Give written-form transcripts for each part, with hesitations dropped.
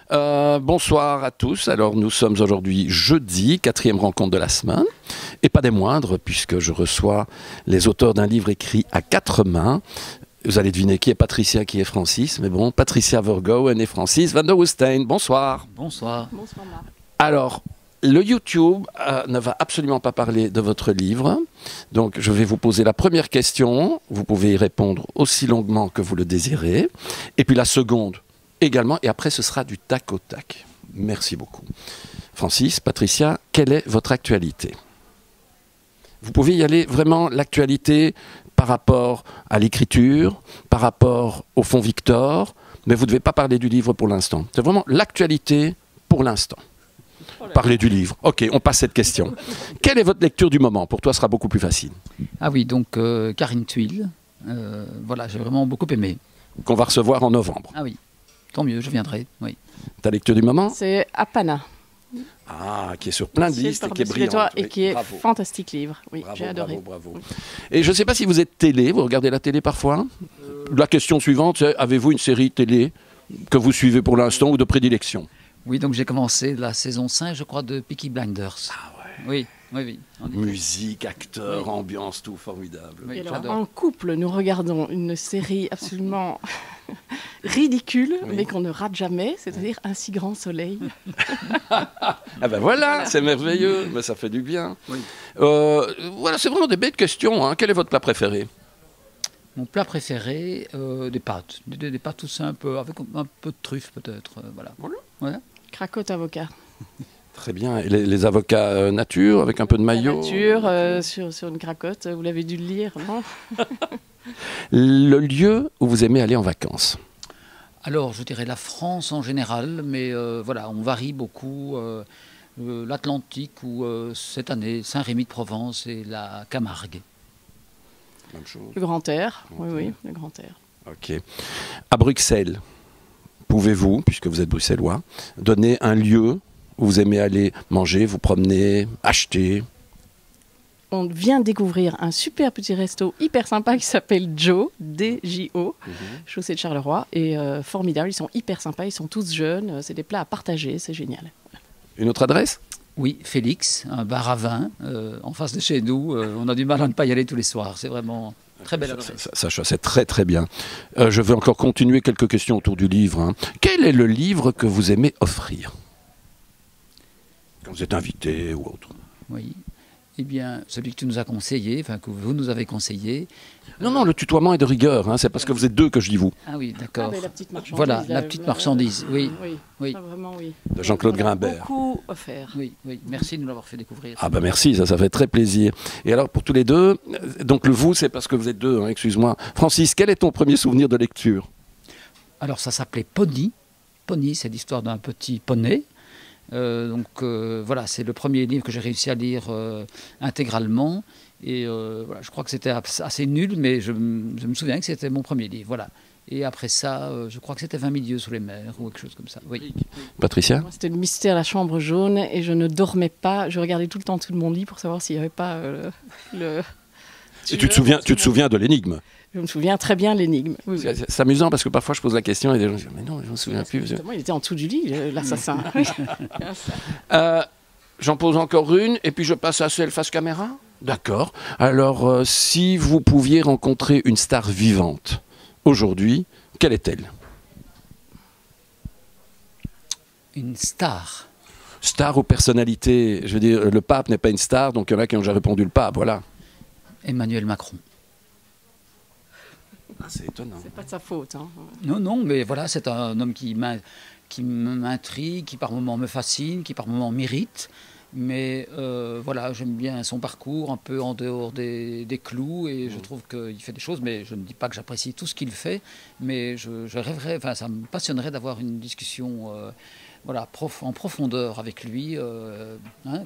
Bonsoir à tous. Alors nous sommes aujourd'hui jeudi, 4e rencontre de la semaine. Et pas des moindres, puisque je reçois les auteurs d'un livre écrit à 4 mains. Vous allez deviner qui est Patricia, qui est Francis. Mais bon, Patricia Vergoen et Francis van der Woestijn. Bonsoir. Bonsoir. Bonsoir Marc. Alors, le YouTube ne va absolument pas parler de votre livre. Donc, je vais vous poser la première question. Vous pouvez y répondre aussi longuement que vous le désirez. Et puis la seconde également. Et après, ce sera du tac au tac. Merci beaucoup. Francis, Patricia, quelle est votre actualité? Vous pouvez y aller vraiment l'actualité par rapport à l'écriture, par rapport au Fonds Victor, mais vous ne devez pas parler du livre pour l'instant. C'est vraiment l'actualité pour l'instant. Parler du livre. Ok, on passe cette question. Quelle est votre lecture du moment? Pour toi, ce sera beaucoup plus facile. Ah oui, donc Karine Thuil. Voilà, j'ai vraiment beaucoup aimé. Qu'on va recevoir en novembre. Ah oui, tant mieux, je viendrai. Oui. Ta lecture du moment? C'est Apana. Ah, qui est sur plein de listes et qui est brillante. Et Oui, qui est bravo. fantastique livre. Oui, Bravo, j'ai adoré. bravo, bravo. Et je ne sais pas si vous êtes télé, vous regardez la télé parfois? La question suivante, c'est avez-vous une série télé que vous suivez pour l'instant ou de prédilection? Oui, donc j'ai commencé la saison 5, je crois, de Peaky Blinders. Ah ouais. Oui, oui, oui. En effet. Musique, acteur, Oui. ambiance, tout formidable. Oui, Et alors, j'adore. en couple, nous regardons une série absolument ridicule, Oui. mais qu'on ne rate jamais, c'est-à-dire Un si grand soleil. Ah ben voilà, c'est merveilleux, mais ça fait du bien. Oui. Voilà, c'est vraiment des belles questions. Hein. Quel est votre plat préféré? Mon plat préféré, des pâtes. Des pâtes tout simples, avec un peu de truffe peut-être. Voilà. Ouais. Cracotte avocat. Très bien. Et les avocats nature, avec un peu de maillot? Nature, sur une cracotte, vous l'avez dû le lire, non? Le lieu où vous aimez aller en vacances? Alors, je dirais la France en général, mais voilà, on varie beaucoup. L'Atlantique ou cette année, Saint-Rémy-de-Provence et la Camargue. Même chose. Le grand air, oui, le grand air. Ok. À Bruxelles, pouvez-vous, puisque vous êtes bruxellois, donner un lieu où vous aimez aller manger, vous promener, acheter? On vient de découvrir un super petit resto hyper sympa qui s'appelle Joe, D-J-O, chaussée de Charleroi, et formidable, ils sont hyper sympas, ils sont tous jeunes, c'est des plats à partager, c'est génial. Une autre adresse? Oui, Félix, un bar à vin, en face de chez nous. On a du mal à ne pas y aller tous les soirs. C'est vraiment très belle adresse. Ça, c'est très très bien. Je vais encore continuer quelques questions autour du livre. Hein. Quel est le livre que vous aimez offrir quand vous êtes invité ou autre? Oui. Eh bien, celui que tu nous as conseillé, enfin que vous nous avez conseillé. Non, le tutoiement est de rigueur. Hein. C'est parce que vous êtes deux que je dis vous. Ah oui, d'accord. Ah, la petite marchandise. Voilà, la petite marchandise, oui. Oui. Ça, vraiment, oui. De Jean-Claude On a Grimbert. beaucoup offert. Oui, oui. Merci de nous l'avoir fait découvrir. Ah ben merci, ça fait très plaisir. Et alors pour tous les deux, donc le vous c'est parce que vous êtes deux, hein, excuse-moi. Francis, quel est ton premier souvenir de lecture? Alors ça s'appelait Pony. Pony, c'est l'histoire d'un petit poney. Voilà, c'est le premier livre que j'ai réussi à lire intégralement. Et voilà, je crois que c'était assez nul, mais je me souviens que c'était mon premier livre. Voilà. Et après ça, je crois que c'était 20 milieux sous les mers ou quelque chose comme ça. Oui. Patricia? Moi, c'était le mystère de la chambre jaune et je ne dormais pas. Je regardais tout le temps tout de mon lit pour savoir s'il n'y avait pas le... Et tu te souviens de l'énigme? Je me souviens très bien de l'énigme. Oui, oui. C'est amusant parce que parfois je pose la question et les gens disent mais non, je ne me souviens plus. Justement, il était en dessous du lit, l'assassin. J'en pose encore une et puis je passe à celle face caméra. D'accord. Alors si vous pouviez rencontrer une star vivante aujourd'hui, quelle est-elle? Une star. Star ou personnalité? Je veux dire, le pape n'est pas une star, donc il y en a qui ont déjà répondu le pape, voilà. Emmanuel Macron. Ah, c'est étonnant. C'est pas de sa faute. Hein. Non, mais voilà, c'est un homme qui m'intrigue, qui par moments me fascine, qui par moments m'irrite. Mais voilà, j'aime bien son parcours, un peu en dehors des clous, et je trouve qu'il fait des choses, mais je ne dis pas que j'apprécie tout ce qu'il fait, mais je rêverais, enfin ça me passionnerait d'avoir une discussion voilà, en profondeur avec lui,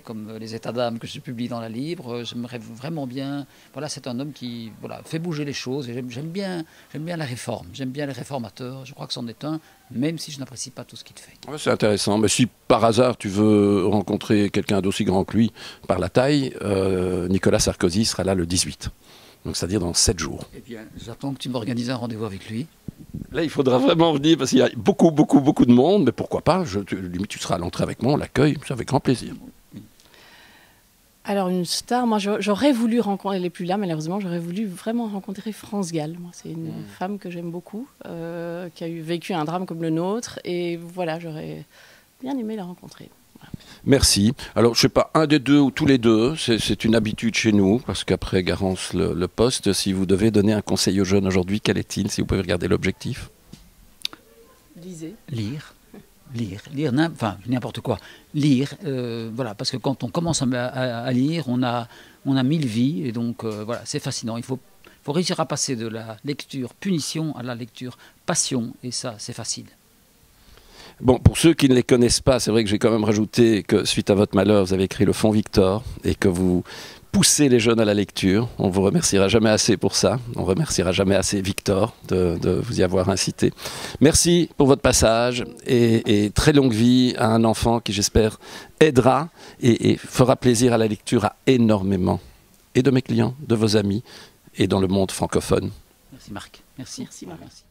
comme les états d'âme que je publie dans la livre. J'aimerais vraiment bien. Voilà, c'est un homme qui fait bouger les choses. Et j'aime bien la réforme. J'aime bien les réformateurs. Je crois que c'en est un, même si je n'apprécie pas tout ce qu'il fait. Ouais, c'est intéressant. Mais si par hasard tu veux rencontrer quelqu'un d'aussi grand que lui par la taille, Nicolas Sarkozy sera là le 18. Donc c'est-à-dire dans 7 jours. Eh bien, j'attends que tu m'organises un rendez-vous avec lui. Là, il faudra vraiment venir parce qu'il y a beaucoup de monde, mais pourquoi pas, limite tu seras à l'entrée avec moi, on l'accueille, c'est avec grand plaisir. Alors une star, moi j'aurais voulu rencontrer, elle n'est plus là malheureusement, j'aurais voulu vraiment rencontrer France Gall. Moi, c'est une femme que j'aime beaucoup, qui a vécu un drame comme le nôtre, et voilà, j'aurais bien aimé la rencontrer. Voilà. Merci. Alors, je ne sais pas, un des deux ou tous les deux, c'est une habitude chez nous, parce qu'après Garance le poste, si vous devez donner un conseil aux jeunes aujourd'hui, quel est-il, si vous pouvez regarder l'objectif? Lisez. Lire, n'importe quoi. Lire, voilà, parce que quand on commence à lire, on a 1000 vies, et donc voilà, c'est fascinant. Il faut réussir à passer de la lecture punition à la lecture passion, et ça, c'est facile. Bon, pour ceux qui ne les connaissent pas, c'est vrai que j'ai quand même rajouté que suite à votre malheur, vous avez écrit Le Fonds Victor, et que vous poussez les jeunes à la lecture. On vous remerciera jamais assez pour ça. On remerciera jamais assez Victor de vous y avoir incité. Merci pour votre passage et très longue vie à un enfant qui, j'espère, aidera et fera plaisir à la lecture à énormément. Et de mes clients, de vos amis et dans le monde francophone. Merci Marc. Merci. Merci Marc. Merci.